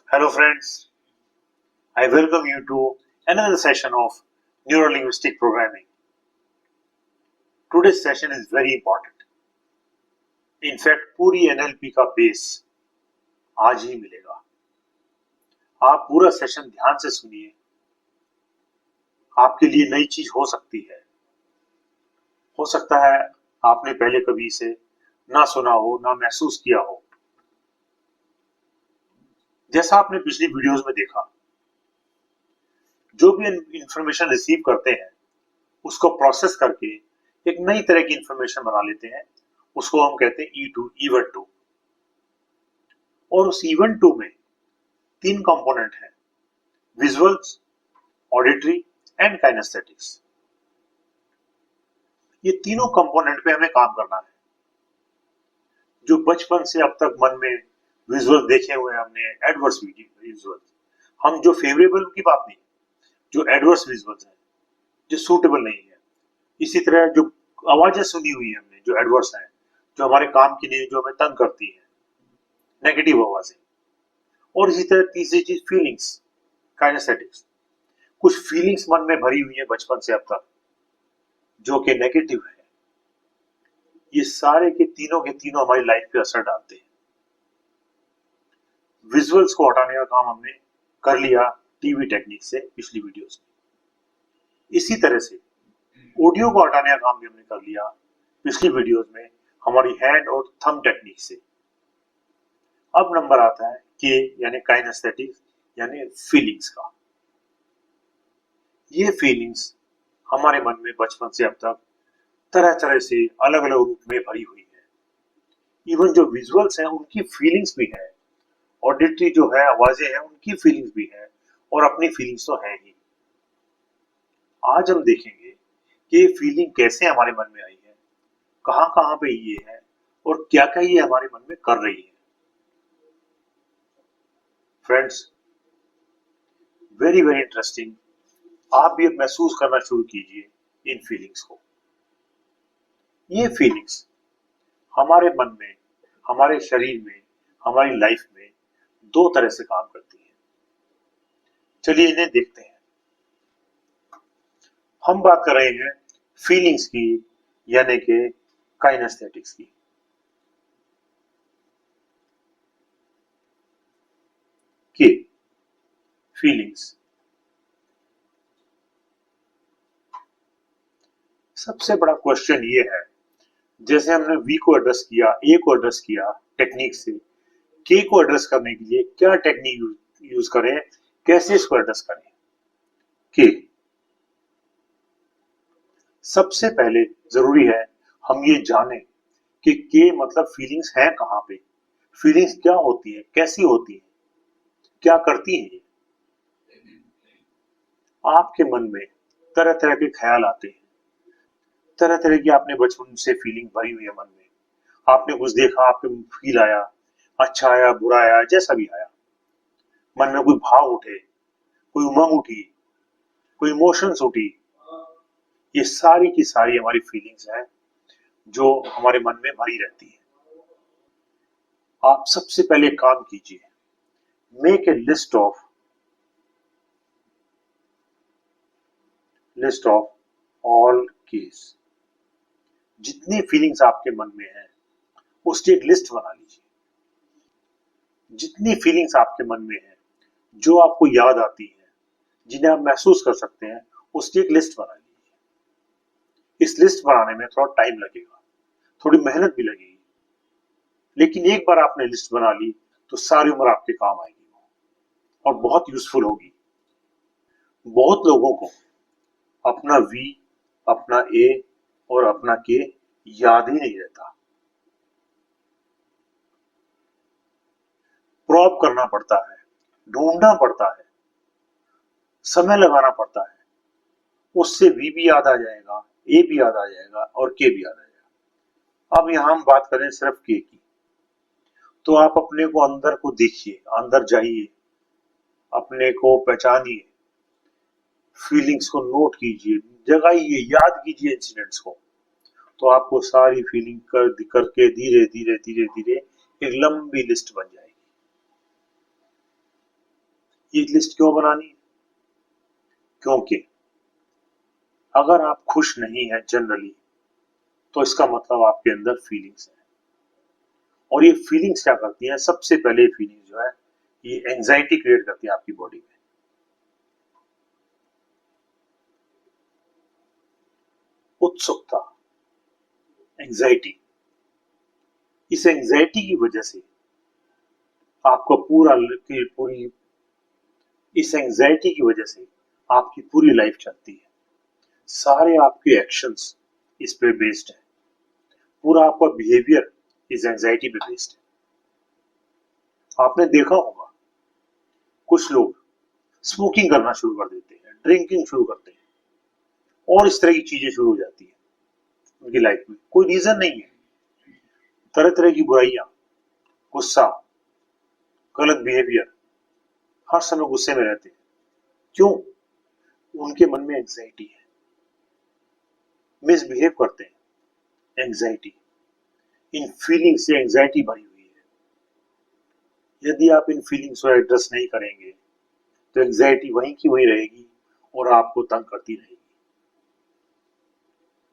Hello friends, I welcome you to another session of Neuro-Linguistic Programming. Today's session is very important. In fact, पूरी NLP का base आज ही मिलेगा. आप पूरा session ध्यान से सुनिए. आपके लिए नई चीज हो सकती है. हो सकता है आपने पहले कभी इसे ना सुना हो, ना महसूस किया हो. जैसा आपने पिछली वीडियोस में देखा, जो भी इंफॉर्मेशन रिसीव करते हैं उसको प्रोसेस करके एक नई तरह की इंफॉर्मेशन बना लेते हैं. उसको हम कहते हैं E2 इवेंट 2. और उस इवेंट 2 में 3 कंपोनेंट हैं: विजुअल्स, ऑडिटरी एंड काइनेस्थेटिक्स. ये तीनों कंपोनेंट पे हमें काम करना है. जो बचपन से अब तक मन में विजुअल देखे हुए हैं हमने, एडवर्स विजुअल्स, हम जो फेवरेबल की बात नहीं, जो एडवर्स विजुअल्स हैं, जो सूटेबल नहीं है. इसी तरह जो आवाजें सुनी हुई है हमने, जो एडवर्स हैं, जो हमारे काम की नहीं, जो हमें तंग करती है, नेगेटिव आवाजें. और इसी तरह तीसरी चीज फीलिंग्स, काइनेस्थेटिक्स. कुछ फीलिंग्स मन में भरी हुई है बचपन से अब तक जो कि नेगेटिव है. ये सारे के तीनों हमारी लाइफ पे असर डालते हैं. विजुअल्स को हटाने का काम हमने कर लिया टीवी टेक्निक से पिछली वीडियोस में. इसी तरह से ऑडियो को हटाने का काम भी हमने कर लिया पिछली वीडियोस में हमारी हैंड और थंब टेक्निक से. अब नंबर आता है के यानी काइनेस्थेटिक्स यानी फीलिंग्स का. ये फीलिंग्स हमारे मन में बचपन से अब तक तरह तरह से अलग अलग रूप में भरी हुई है. इवन जो विजुअल्स हैं उनकी फीलिंग्स भी है, ऑडिटरी जो है आवाजें हैं उनकी फीलिंग्स भी है, और अपनी फीलिंग्स तो है ही. आज हम देखेंगे कि ये फीलिंग कैसे हमारे मन में आई है, कहां कहां पे ये है, और क्या क्या ये हमारे मन में कर रही है. Friends, very very interesting. आप भी अब महसूस करना शुरू कीजिए इन फीलिंग्स को. ये फीलिंग्स हमारे मन में, हमारे शरीर में, हमारी लाइफ में दो तरह से काम करती है. चलिए इन्हें देखते हैं. हम बात कर रहे हैं फीलिंग्स की यानी कि काइनेस्थेटिक्स की. कि फीलिंग्स, सबसे बड़ा क्वेश्चन ये है, जैसे हमने वी को एड्रेस किया, ए को एड्रेस किया टेक्निक से, के को एड्रेस करने के लिए क्या टेक्निक यूज करें, कैसे इसको एड्रेस करें. के सबसे पहले जरूरी है हम ये जानें कि के मतलब फीलिंग्स हैं कहां पे, फीलिंग्स क्या होती है, कैसी होती है, क्या करती है. आपके मन में तरह तरह के ख्याल आते हैं, तरह तरह की आपने बचपन से फीलिंग भरी हुई है मन में. आपने कुछ देखा, आपके फील आया, अच्छा आया, बुरा आया, जैसा भी आया. मन में कोई भाव उठे, कोई उमंग उठी, कोई इमोशंस उठी. ये सारी की सारी हमारी फीलिंग्स हैं जो हमारे मन में भरी रहती है. आप सबसे पहले काम कीजिए, make a list of all case. जितनी फीलिंग्स आपके मन में है उसकी एक लिस्ट बना लीजिए. जितनी फीलिंग्स आपके मन में है, जो आपको याद आती है, जिन्हें आप महसूस कर सकते हैं, उसकी एक लिस्ट बना लीजिए. इस लिस्ट बनाने में थोड़ा टाइम लगेगा, थोड़ी मेहनत भी लगेगी, लेकिन एक बार आपने लिस्ट बना ली तो सारी उम्र आपके काम आएगी और बहुत यूजफुल होगी. बहुत लोगों को अपना वी, अपना ए और अपना के याद ही नहीं रहता. प्रॉप करना पड़ता है, ढूंढना पड़ता है, समय लगाना पड़ता है. उससे वी भी याद आ जाएगा, ए भी याद आ जाएगा और के भी याद आ जाएगा. अब यहां हम बात करें सिर्फ के की, तो आप अपने को अंदर को देखिए, अंदर जाइए, अपने को पहचानिए, फीलिंग्स को नोट कीजिए, जगाइए, याद कीजिए इंसिडेंट्स को. तो आपको सारी फीलिंग करके धीरे धीरे धीरे धीरे एक लंबी लिस्ट बन जाएगी. ये लिस्ट क्यों बनानी है? क्योंकि अगर आप खुश नहीं हैं जनरली, तो इसका मतलब आपके अंदर फीलिंग्स है, और ये फीलिंग्स क्या करती हैं? सबसे पहले फीलिंग जो है, ये एंजाइटी क्रिएट करती है आपकी बॉडी में। उत्सुकता, एंजाइटी, इस एंजाइटी की वजह से आपको पूरी इस एंजाइटी की वजह से आपकी पूरी लाइफ चलती है। सारे आपके एक्शंस इस पे बेस्ड है, पूरा आपका बिहेवियर इस एंजाइटी पे बेस्ड है। आपने देखा होगा कुछ लोग स्मोकिंग करना शुरू कर देते हैं, ड्रिंकिंग शुरू करते हैं, और इस तरह की चीजें शुरू हो जाती है उनकी लाइफ में। कोई रीजन नहीं है, तरह तरह की बुराइयां, गुस्सा, गलत बिहेवियर, हर समय गुस्से में रहते हैं। क्यों? उनके मन में एंजाइटी है, मिसबिहेव करते हैं, एंजाइटी, इन फीलिंग से एंजाइटी भरी हुई है। यदि आप इन फीलिंग्स को एड्रेस नहीं करेंगे, तो एंजाइटी वहीं की वहीं रहेगी और आपको तंग करती रहेगी।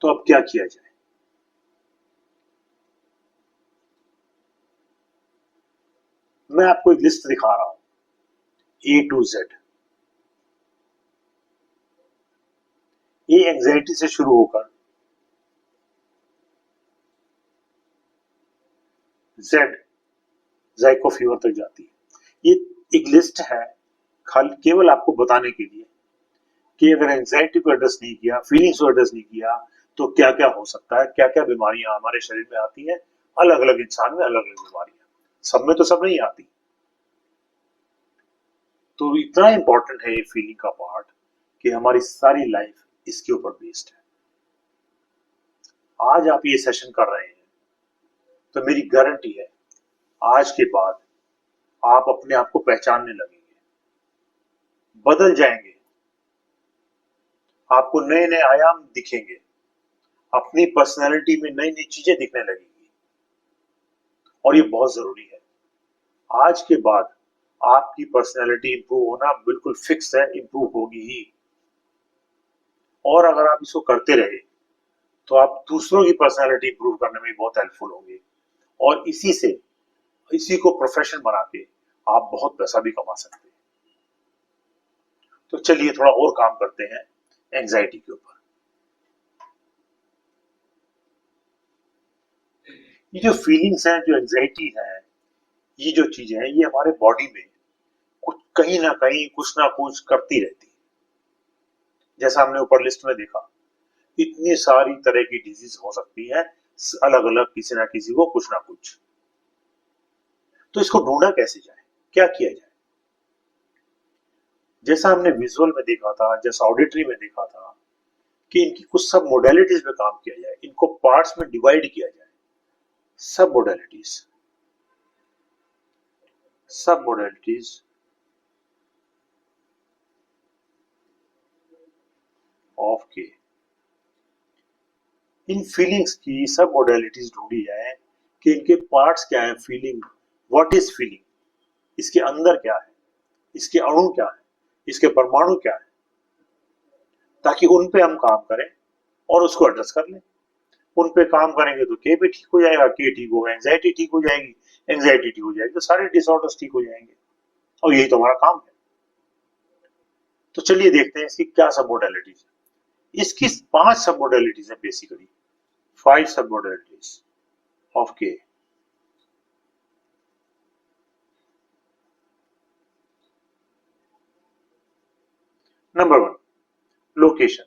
तो अब क्या किया जाए? मैं आपको एक लिस्ट दिखा रहा हूं, A to Z। ये एंजाइटी से शुरू होकर Z, जाइको फीवर तक जाती है। ये एक लिस्ट है खाली केवल आपको बताने के लिए कि अगर एंजाइटी को एड्रेस नहीं किया, फीलिंग्स को एड्रेस नहीं किया, तो क्या क्या हो सकता है, क्या क्या बीमारियां हमारे शरीर में आती हैं। अलग अलग इंसान में अलग अलग बीमारियां, सब में तो सब नहीं आती। तो इतना इंपॉर्टेंट है ये फीलिंग का पार्ट कि हमारी सारी लाइफ इसके ऊपर बेस्ड है। आज आप ये सेशन कर रहे हैं, तो मेरी गारंटी है आज के बाद आप अपने आप को पहचानने लगेंगे, बदल जाएंगे, आपको नए नए आयाम दिखेंगे, अपनी पर्सनैलिटी में नई नई चीजें दिखने लगेंगी, और ये बहुत जरूरी है। आज के बाद आपकी पर्सनैलिटी इंप्रूव होना बिल्कुल फिक्स है, इंप्रूव होगी ही। और अगर आप इसको करते रहे, तो आप दूसरों की पर्सनैलिटी इंप्रूव करने में बहुत हेल्पफुल होंगे, और इसी को प्रोफेशन बना के आप बहुत पैसा भी कमा सकते हैं। तो चलिए थोड़ा और काम करते हैं एंजाइटी के ऊपर। ये जो फीलिंग्स हैं, जो एंजाइटी है, ये जो चीजें हैं, ये हमारे बॉडी में कुछ कहीं ना कहीं कुछ ना कुछ करती रहती है। जैसा हमने ऊपर लिस्ट में देखा, इतनी सारी तरह की डिजीज हो सकती है, अलग अलग, किसी ना किसी को कुछ ना कुछ। तो इसको ढूंढा कैसे जाए, क्या किया जाए? जैसा हमने विजुअल में देखा था, जैसा ऑडिटरी में देखा था, कि इनकी कुछ सब मोडेलिटीज में काम किया जाए, इनको पार्ट्स में डिवाइड किया जाए। सब मोडेलिटीज, सब मोडेलिटीज ऑफ के, इन फीलिंग्स की सब मोडेलिटीज ढूंढी जाए कि इनके पार्ट्स क्या है। फीलिंग, व्हाट इज फीलिंग, इसके अंदर क्या है, इसके अणु क्या है, इसके परमाणु क्या है, ताकि उन पे हम काम करें और उसको एड्रेस कर लें। उन पे काम करेंगे तो के भी ठीक हो जाएगा, के ठीक होगा, एंजाइटी ठीक हो जाएगी, एंजाइटी ठीक हो जाएगी तो सारे डिसऑर्डर्स ठीक हो जाएंगे, और यही तो हमारा काम है। तो चलिए देखते हैं इसकी क्या सब मोडेलिटीज है। इसकी 5 सब मोडेलिटीज है, बेसिकली 5 सब मोडेलिटीज ऑफ के। Number 1, location.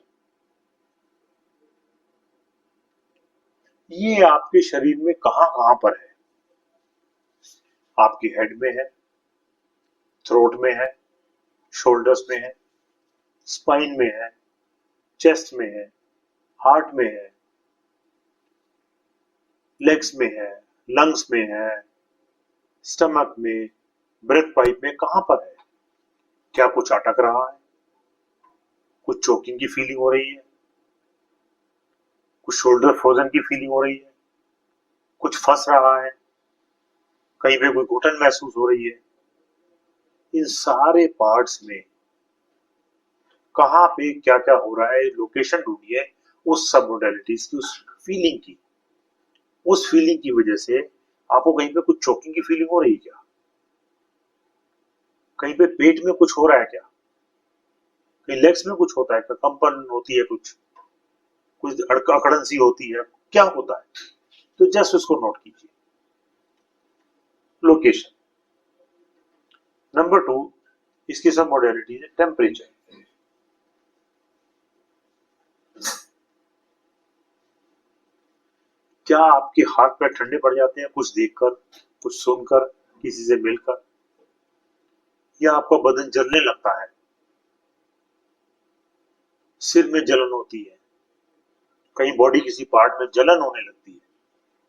ये आपके शरीर में कहां कहां पर है? आपकी हेड में है, थ्रोट में है, शोल्डर्स में है, स्पाइन में है, चेस्ट में है, हार्ट में है, लेग्स में है, लंग्स में है, स्टमक में, ब्रेथ पाइप में, कहां पर है? क्या कुछ अटक रहा है? कुछ चोकिंग की फीलिंग हो रही है? कुछ शोल्डर फ्रोजन की फीलिंग हो रही है? कुछ फंस रहा है? कहीं पे कोई घुटन महसूस हो रही है? इन सारे पार्ट्स में कहाँ पे क्या क्या हो रहा है, लोकेशन ढूंढिए उस सब मोडेलिटीज की, उस फीलिंग की। उस फीलिंग की वजह से आपको कहीं पे कुछ चोकिंग की फीलिंग हो रही है क्या? कहीं पे पेट में कुछ हो रहा है क्या? कहीं लेग्स में कुछ होता है क्या? कंपन होती है, कुछ कुछ अकड़न सी होती है, क्या होता है? तो जस्ट उसको नोट कीजिए। लोकेशन। नंबर 2, इसकी सब मॉडलिटी है टेम्परेचर। क्या आपके हाथ पैर ठंडे पड़ जाते हैं कुछ देखकर, कुछ सुनकर, किसी से मिलकर, या आपका बदन जलने लगता है, सिर में जलन होती है, कहीं बॉडी किसी पार्ट में जलन होने लगती है,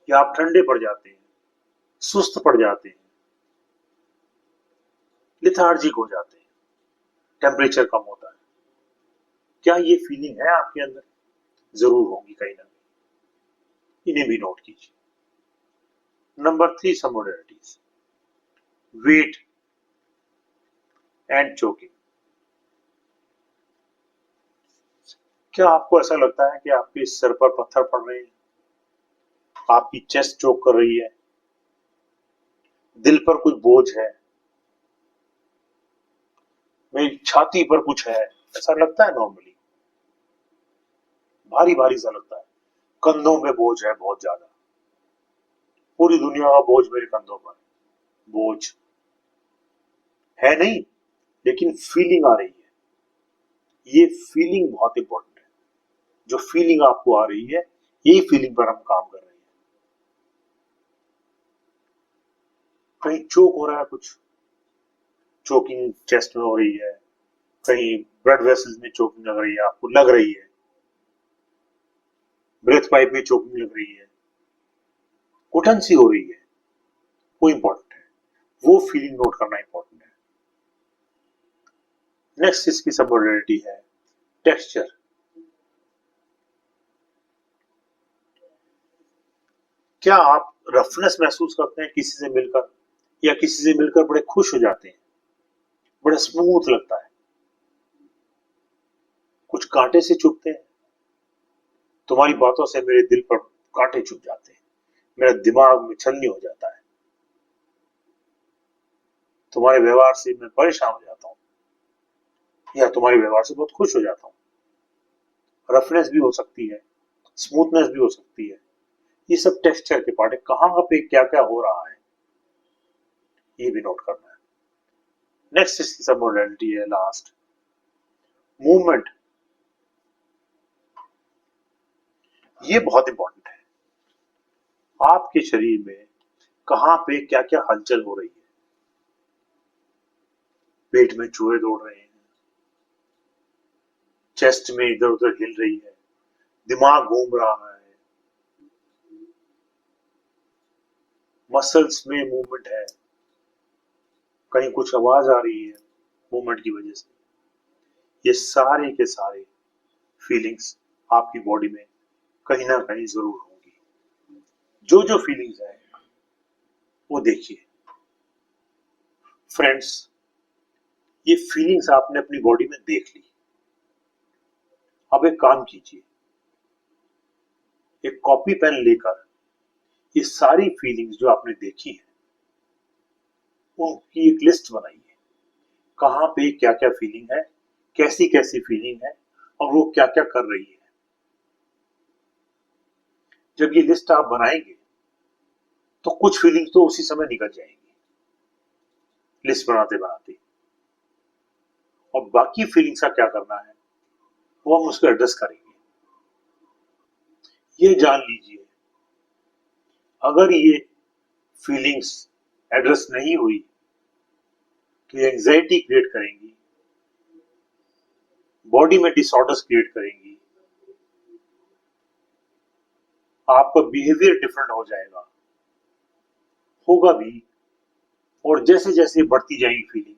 या आप ठंडे पड़ जाते हैं, सुस्त पड़ जाते हैं, लिथार्जिक हो जाते हैं, टेम्परेचर कम होता है? क्या ये फीलिंग है आपके अंदर? जरूर होगी कहीं ना कहीं, इन्हें भी नोट कीजिए। Number 3, some modalities, wet and choking. क्या आपको ऐसा लगता है कि आपके सर पर पत्थर पड़ रहे हैं, आपकी चेस्ट चोक कर रही है, दिल पर कुछ बोझ है, मेरी छाती पर कुछ है, ऐसा लगता है? नॉर्मली भारी भारी सा लगता है, कंधों में बोझ है बहुत ज्यादा, पूरी दुनिया का बोझ मेरे कंधों पर। बोझ है नहीं, लेकिन फीलिंग आ रही है। ये फीलिंग बहुत इंपॉर्टेंट है। जो फीलिंग आपको आ रही है, यही फीलिंग पर हम काम कर रहे हैं। कहीं चोक हो रहा है, कुछ चोकिंग चेस्ट में हो रही है, कहीं ब्लड वेसल्स में चोकिंग लग रही है, आपको लग रही है, ब्रेथ पाइप में चोकिंग लग रही है, घुटन सी हो रही है, वो इंपॉर्टेंट है। वो फीलिंग नोट करना इंपॉर्टेंट है। नेक्स्ट इसकी सबमॉडलिटी है टेक्सचर। क्या आप रफनेस महसूस करते हैं किसी से मिलकर, या किसी से मिलकर बड़े खुश हो जाते हैं, बड़ा स्मूथ लगता है? कुछ कांटे से चुभते हैं? तुम्हारी बातों से मेरे दिल पर कांटे चुभ जाते हैं, मेरा दिमाग में छलनी हो जाता है, तुम्हारे व्यवहार से मैं परेशान हो जाता हूँ, या तुम्हारे व्यवहार से बहुत खुश हो जाता हूँ। रफनेस भी हो सकती है, स्मूथनेस भी हो सकती है। ये सब टेक्सचर के पार्ट है। कहाँ पे क्या क्या हो रहा है, ये भी नोट करना है। नेक्स्ट इसकी सब मॉडलिटी है लास्ट, मूवमेंट। ये बहुत इंपॉर्टेंट है। आपके शरीर में कहाँ पे क्या क्या हलचल हो रही है? पेट में चूहे दौड़ रहे हैं, चेस्ट में इधर उधर हिल रही है, दिमाग घूम रहा है, मसल्स में मूवमेंट है, कहीं कुछ आवाज आ रही है मूवमेंट की वजह से। ये सारे के सारे फीलिंग्स आपकी बॉडी में कहीं ना कहीं जरूर होंगी। जो जो फीलिंग्स है वो देखिए। फ्रेंड्स, ये फीलिंग्स आपने अपनी बॉडी में देख ली। अब एक काम कीजिए, एक कॉपी पेन लेकर ये सारी फीलिंग्स जो आपने देखी है उनकी एक लिस्ट बनाइए। कहाँ पे क्या क्या फीलिंग है, कैसी कैसी फीलिंग है, और वो क्या क्या कर रही है। जब ये लिस्ट आप बनाएंगे तो कुछ फीलिंग्स तो उसी समय निकल जाएंगी लिस्ट बनाते बनाते, और बाकी फीलिंग्स का क्या करना है वो हम उसको एड्रेस करेंगे। ये जान लीजिए, अगर ये फीलिंग्स एड्रेस नहीं हुई तो ये एंजाइटी क्रिएट करेंगी, बॉडी में डिसऑर्डर्स क्रिएट करेंगी, आपका बिहेवियर डिफरेंट हो जाएगा, होगा भी। और जैसे जैसे बढ़ती जाएगी फीलिंग,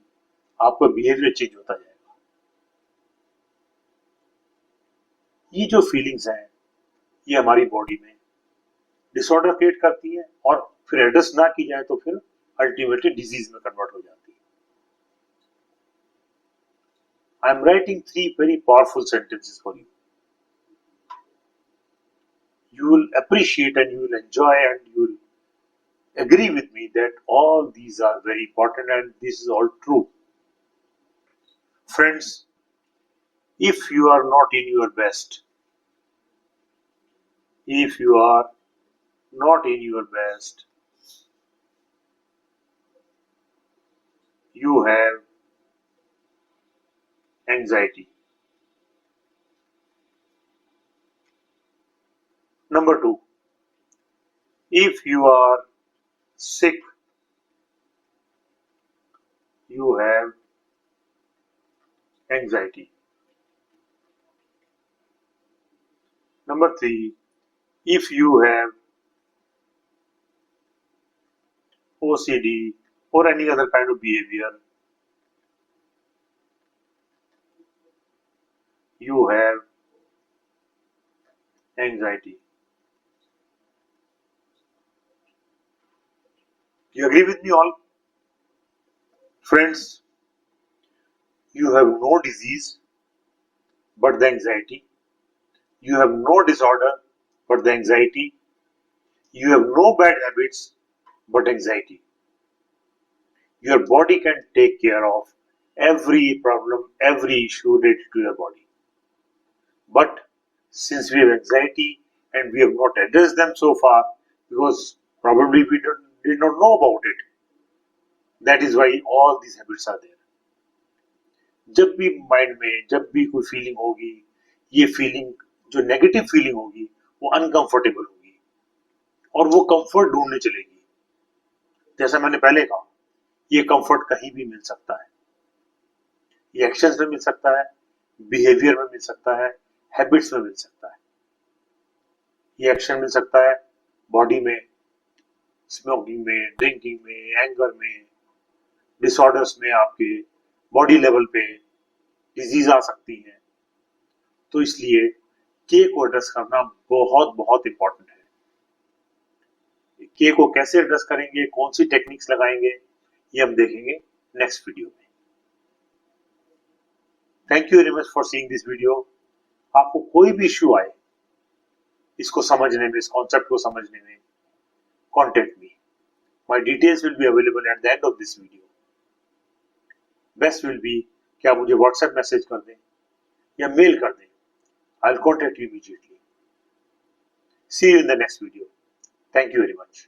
आपका बिहेवियर चेंज होता जाएगा। ये जो फीलिंग्स हैं ये हमारी बॉडी में डिसऑर्डर क्रिएट करती है, और फिर एड्रेस ना की जाए तो फिर अल्टीमेटली डिजीज में कन्वर्ट हो जाती है। I am writing 3 very powerful sentences for you. You will appreciate and you will enjoy and you will agree with me that all these are very important and this is all true. Friends, if you are not in your best, if you are not in your best, you have anxiety. Number 2, if you are sick, you have anxiety. Number 3, if you have OCD or any other kind of behavior, you have anxiety. You agree with me all? Friends, you have no disease but the anxiety. You have no disorder but the anxiety. You have no bad habits but anxiety. Your body can take care of every problem, every issue related to your body. But since we have anxiety and we have not addressed them so far, because probably we did not know about it, that is why all these habits are there. जब भी mind में जब भी कोई feeling होगी, ये feeling जो negative feeling होगी वो अनकंफर्टेबल होगी और वो कंफर्ट ढूंढने चलेगी. जैसा मैंने पहले कहा, ये कंफर्ट कहीं भी मिल सकता है. ये एक्शंस में मिल सकता है, बिहेवियर में मिल सकता है, हैबिट्स में मिल सकता है. ये एक्शन मिल सकता है बॉडी में, स्मोकिंग में, ड्रिंकिंग में, एंगर में, डिसऑर्डर्स में, आपके बॉडी लेवल पे डिजीज आ सकती है. तो इसलिए के को एड्रेस करना बहुत बहुत इंपॉर्टेंट है. के को कैसे एड्रेस करेंगे, कौन सी टेक्निक्स लगाएंगे, ये हम देखेंगे नेक्स्ट वीडियो में. Thank you very much for seeing this video. आपको कोई भी इश्यू आए इसको समझने में, इस कॉन्सेप्ट को समझने में, contact me. My details will be available at the end of this video. Best will be कि आप मुझे व्हाट्सएप मैसेज कर दें या मेल कर दें. I will contact you immediately. See you in the next video. Thank you very much.